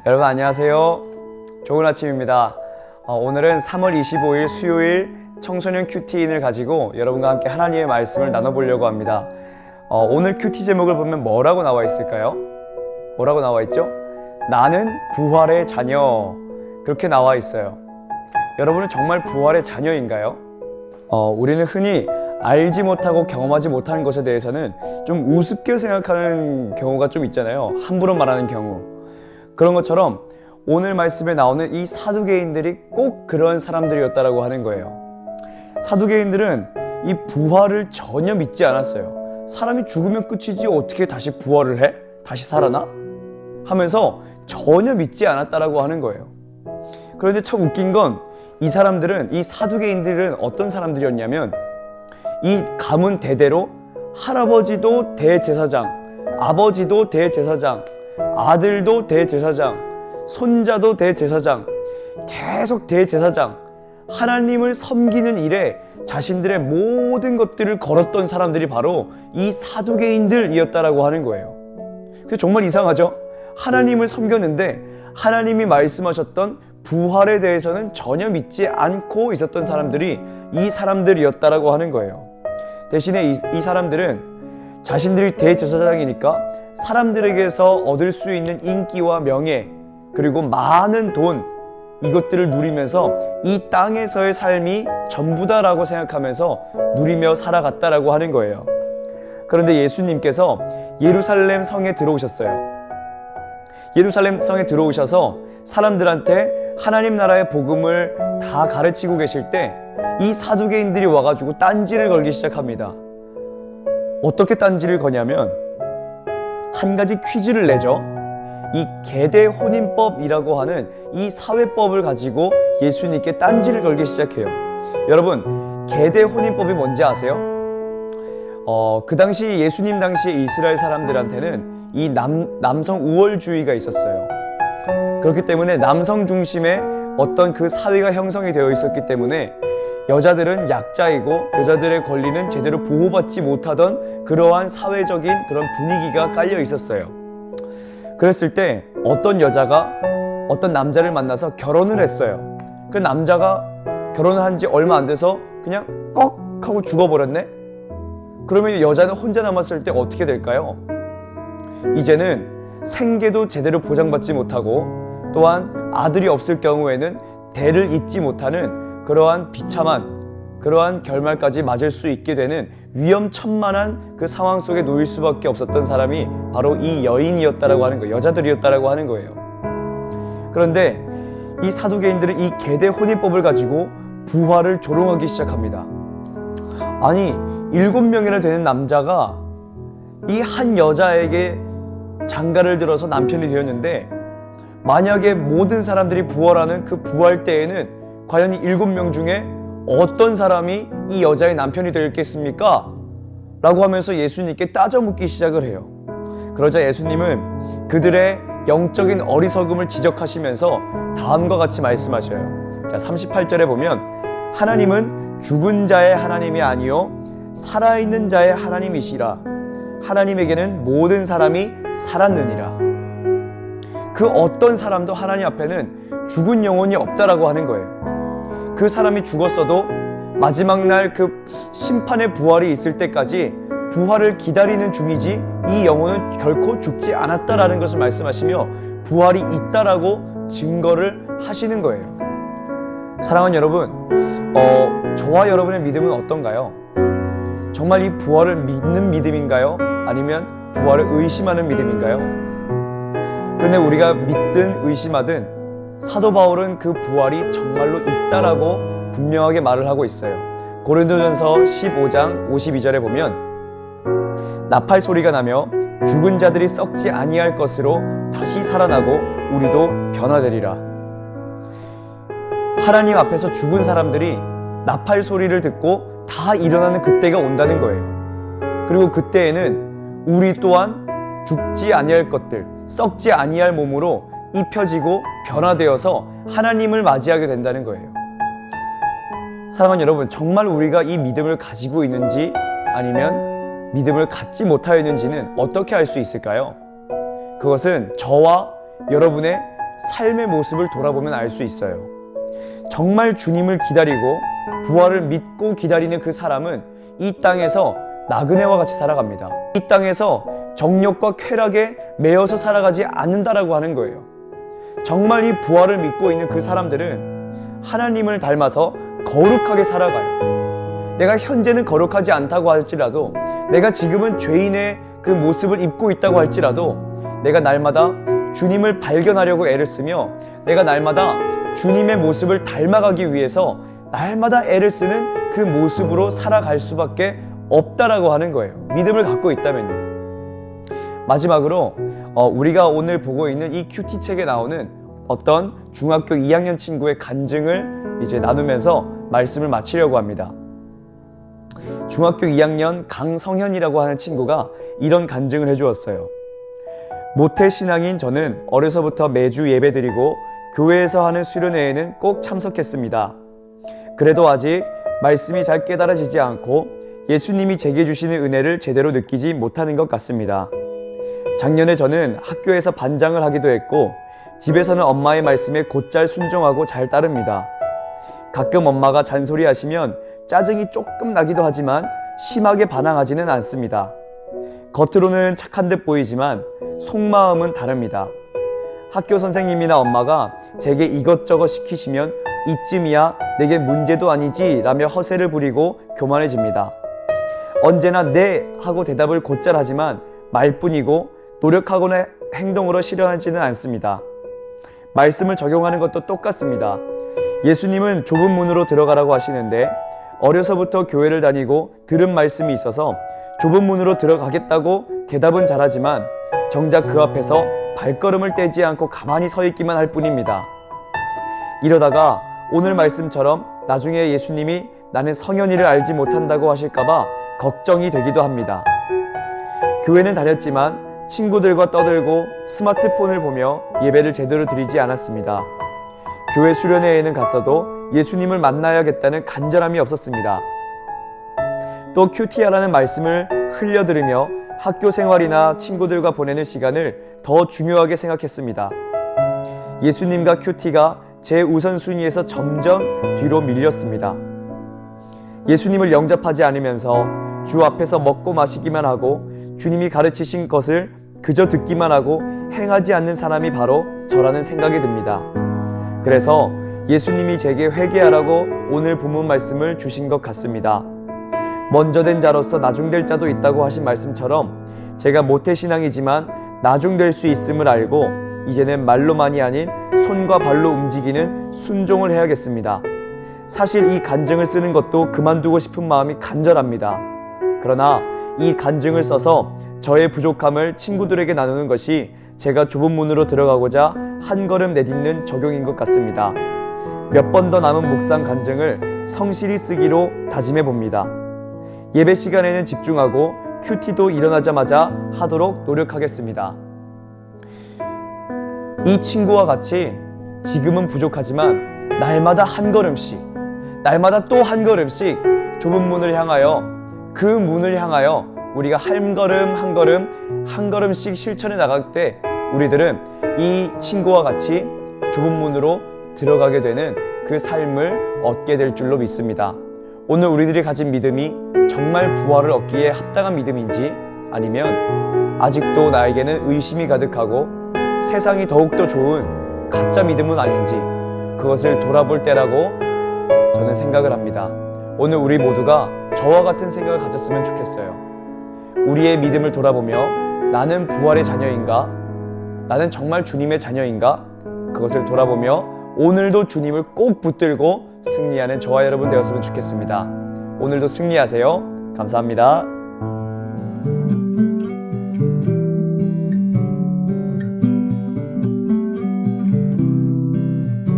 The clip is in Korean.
여러분 안녕하세요. 좋은 아침입니다. 오늘은 3월 25일 수요일 청소년 큐티인을 가지고 여러분과 함께 하나님의 말씀을 나눠보려고 합니다. 오늘 큐티 제목을 보면 뭐라고 나와 있을까요? 뭐라고 나와 있죠? 나는 부활의 자녀, 그렇게 나와 있어요. 여러분은 정말 부활의 자녀인가요? 우리는 흔히 알지 못하고 경험하지 못하는 것에 대해서는 좀 우습게 생각하는 경우가 좀 있잖아요. 함부로 말하는 경우. 그런 것처럼 오늘 말씀에 나오는 이 사두개인들이 꼭 그런 사람들이었다라고 하는 거예요. 사두개인들은 이 부활을 전혀 믿지 않았어요. 사람이 죽으면 끝이지 어떻게 다시 부활을 해? 다시 살아나? 하면서 전혀 믿지 않았다라고 하는 거예요. 그런데 참 웃긴 건 이 사람들은, 이 사두개인들은 어떤 사람들이었냐면 이 가문 대대로 할아버지도 대제사장, 아버지도 대제사장, 아들도 대제사장, 손자도 대제사장, 계속 대제사장, 하나님을 섬기는 일에 자신들의 모든 것들을 걸었던 사람들이 바로 이 사두개인들이었다라고 하는 거예요. 그게 정말 이상하죠? 하나님을 섬겼는데 하나님이 말씀하셨던 부활에 대해서는 전혀 믿지 않고 있었던 사람들이 이 사람들이었다라고 하는 거예요. 대신에 이 사람들은 자신들이 대제사장이니까 사람들에게서 얻을 수 있는 인기와 명예, 그리고 많은 돈, 이것들을 누리면서 이 땅에서의 삶이 전부다라고 생각하면서 누리며 살아갔다라고 하는 거예요. 그런데 예수님께서 예루살렘 성에 들어오셨어요. 예루살렘 성에 들어오셔서 사람들한테 하나님 나라의 복음을 다 가르치고 계실 때 이 사두개인들이 와가지고 딴지를 걸기 시작합니다. 어떻게 딴지를 거냐면 한 가지 퀴즈를 내죠. 이 계대혼인법이라고 하는 이 사회법을 가지고 예수님께 딴지를 걸기 시작해요. 여러분, 계대혼인법이 뭔지 아세요? 그 당시 예수님 당시에 이스라엘 사람들한테는 이 남성 우월주의가 있었어요. 그렇기 때문에 남성 중심의 어떤 그 사회가 형성이 되어 있었기 때문에 여자들은 약자이고 여자들의 권리는 제대로 보호받지 못하던 그러한 사회적인 그런 분위기가 깔려 있었어요. 그랬을 때 어떤 여자가 어떤 남자를 만나서 결혼을 했어요. 그 남자가 결혼을 한 지 얼마 안 돼서 그냥 꺽 하고 죽어버렸네? 그러면 여자는 혼자 남았을 때 어떻게 될까요? 이제는 생계도 제대로 보장받지 못하고 또한 아들이 없을 경우에는 대를 잇지 못하는 그러한 비참한 그러한 결말까지 맞을 수 있게 되는 위험천만한 그 상황 속에 놓일 수밖에 없었던 사람이 바로 이 여인이었다라고 하는 거예요. 여자들이었다라고 하는 거예요. 그런데 이 사두개인들은 이 계대혼인법을 가지고 부활을 조롱하기 시작합니다. 아니, 7명이나 되는 남자가 이 한 여자에게 장가를 들어서 남편이 되었는데 만약에 모든 사람들이 부활하는 그 부활 때에는 과연 이 7명 중에 어떤 사람이 이 여자의 남편이 되겠습니까? 라고 하면서 예수님께 따져 묻기 시작을 해요. 그러자 예수님은 그들의 영적인 어리석음을 지적하시면서 다음과 같이 말씀하셔요. 자, 38절에 보면 하나님은 죽은 자의 하나님이 아니요 살아있는 자의 하나님이시라. 하나님에게는 모든 사람이 살았느니라. 그 어떤 사람도 하나님 앞에는 죽은 영혼이 없다라고 하는 거예요. 그 사람이 죽었어도 마지막 날 그 심판의 부활이 있을 때까지 부활을 기다리는 중이지 이 영혼은 결코 죽지 않았다라는 것을 말씀하시며 부활이 있다라고 증거를 하시는 거예요. 사랑하는 여러분, 저와 여러분의 믿음은 어떤가요? 정말 이 부활을 믿는 믿음인가요? 아니면 부활을 의심하는 믿음인가요? 그런데 우리가 믿든 의심하든 사도 바울은 그 부활이 정말로 있다라고 분명하게 말을 하고 있어요. 고린도전서 15장 52절에 보면 나팔 소리가 나며 죽은 자들이 썩지 아니할 것으로 다시 살아나고 우리도 변화되리라. 하나님 앞에서 죽은 사람들이 나팔 소리를 듣고 다 일어나는 그때가 온다는 거예요. 그리고 그때에는 우리 또한 죽지 아니할 것들, 썩지 아니할 몸으로 입혀지고 변화되어서 하나님을 맞이하게 된다는 거예요. 사랑하는 여러분, 정말 우리가 이 믿음을 가지고 있는지 아니면 믿음을 갖지 못하였는지는 어떻게 알 수 있을까요? 그것은 저와 여러분의 삶의 모습을 돌아보면 알 수 있어요. 정말 주님을 기다리고 부활을 믿고 기다리는 그 사람은 이 땅에서 나그네와 같이 살아갑니다. 이 땅에서 정욕과 쾌락에 매여서 살아가지 않는다라고 하는 거예요. 정말 이 부활을 믿고 있는 그 사람들은 하나님을 닮아서 거룩하게 살아가요. 내가 현재는 거룩하지 않다고 할지라도, 내가 지금은 죄인의 그 모습을 입고 있다고 할지라도, 내가 날마다 주님을 발견하려고 애를 쓰며, 내가 날마다 주님의 모습을 닮아가기 위해서 날마다 애를 쓰는 그 모습으로 살아갈 수밖에 없다라고 하는 거예요. 믿음을 갖고 있다면요. 마지막으로 우리가 오늘 보고 있는 이 큐티 책에 나오는 어떤 중학교 2학년 친구의 간증을 이제 나누면서 말씀을 마치려고 합니다. 중학교 2학년 강성현이라고 하는 친구가 이런 간증을 해주었어요. 모태신앙인 저는 어려서부터 매주 예배드리고 교회에서 하는 수련회에는 꼭 참석했습니다. 그래도 아직 말씀이 잘 깨달아지지 않고 예수님이 제게 주시는 은혜를 제대로 느끼지 못하는 것 같습니다. 작년에 저는 학교에서 반장을 하기도 했고 집에서는 엄마의 말씀에 곧잘 순종하고 잘 따릅니다. 가끔 엄마가 잔소리하시면 짜증이 조금 나기도 하지만 심하게 반항하지는 않습니다. 겉으로는 착한 듯 보이지만 속마음은 다릅니다. 학교 선생님이나 엄마가 제게 이것저것 시키시면 이쯤이야 내게 문제도 아니지 라며 허세를 부리고 교만해집니다. 언제나 네 하고 대답을 곧잘 하지만 말뿐이고 노력하거나 행동으로 실현하지는 않습니다. 말씀을 적용하는 것도 똑같습니다. 예수님은 좁은 문으로 들어가라고 하시는데 어려서부터 교회를 다니고 들은 말씀이 있어서 좁은 문으로 들어가겠다고 대답은 잘하지만 정작 그 앞에서 발걸음을 떼지 않고 가만히 서 있기만 할 뿐입니다. 이러다가 오늘 말씀처럼 나중에 예수님이 나는 성현이를 알지 못한다고 하실까봐 걱정이 되기도 합니다. 교회는 다녔지만 친구들과 떠들고 스마트폰을 보며 예배를 제대로 드리지 않았습니다. 교회 수련회에는 갔어도 예수님을 만나야겠다는 간절함이 없었습니다. 또 큐티하라는 말씀을 흘려들으며 학교 생활이나 친구들과 보내는 시간을 더 중요하게 생각했습니다. 예수님과 큐티가 제 우선순위에서 점점 뒤로 밀렸습니다. 예수님을 영접하지 않으면서 주 앞에서 먹고 마시기만 하고 주님이 가르치신 것을 그저 듣기만 하고 행하지 않는 사람이 바로 저라는 생각이 듭니다. 그래서 예수님이 제게 회개하라고 오늘 본문 말씀을 주신 것 같습니다. 먼저 된 자로서 나중될 자도 있다고 하신 말씀처럼 제가 모태신앙이지만 나중될 수 있음을 알고 이제는 말로만이 아닌 손과 발로 움직이는 순종을 해야겠습니다. 사실 이 간증을 쓰는 것도 그만두고 싶은 마음이 간절합니다. 그러나 이 간증을 써서 저의 부족함을 친구들에게 나누는 것이 제가 좁은 문으로 들어가고자 한 걸음 내딛는 적용인 것 같습니다. 몇 번 더 남은 묵상 간증을 성실히 쓰기로 다짐해 봅니다. 예배 시간에는 집중하고 큐티도 일어나자마자 하도록 노력하겠습니다. 이 친구와 같이 지금은 부족하지만 날마다 한 걸음씩, 날마다 또 한 걸음씩 좁은 문을 향하여, 그 문을 향하여 우리가 한 걸음 한 걸음 한 걸음씩 실천해 나갈 때 우리들은 이 친구와 같이 좁은 문으로 들어가게 되는 그 삶을 얻게 될 줄로 믿습니다. 오늘 우리들이 가진 믿음이 정말 부활을 얻기에 합당한 믿음인지 아니면 아직도 나에게는 의심이 가득하고 세상이 더욱더 좋은 가짜 믿음은 아닌지 그것을 돌아볼 때라고 저는 생각을 합니다. 오늘 우리 모두가 저와 같은 생각을 가졌으면 좋겠어요. 우리의 믿음을 돌아보며 나는 부활의 자녀인가? 나는 정말 주님의 자녀인가? 그것을 돌아보며 오늘도 주님을 꼭 붙들고 승리하는 저와 여러분 되었으면 좋겠습니다. 오늘도 승리하세요. 감사합니다.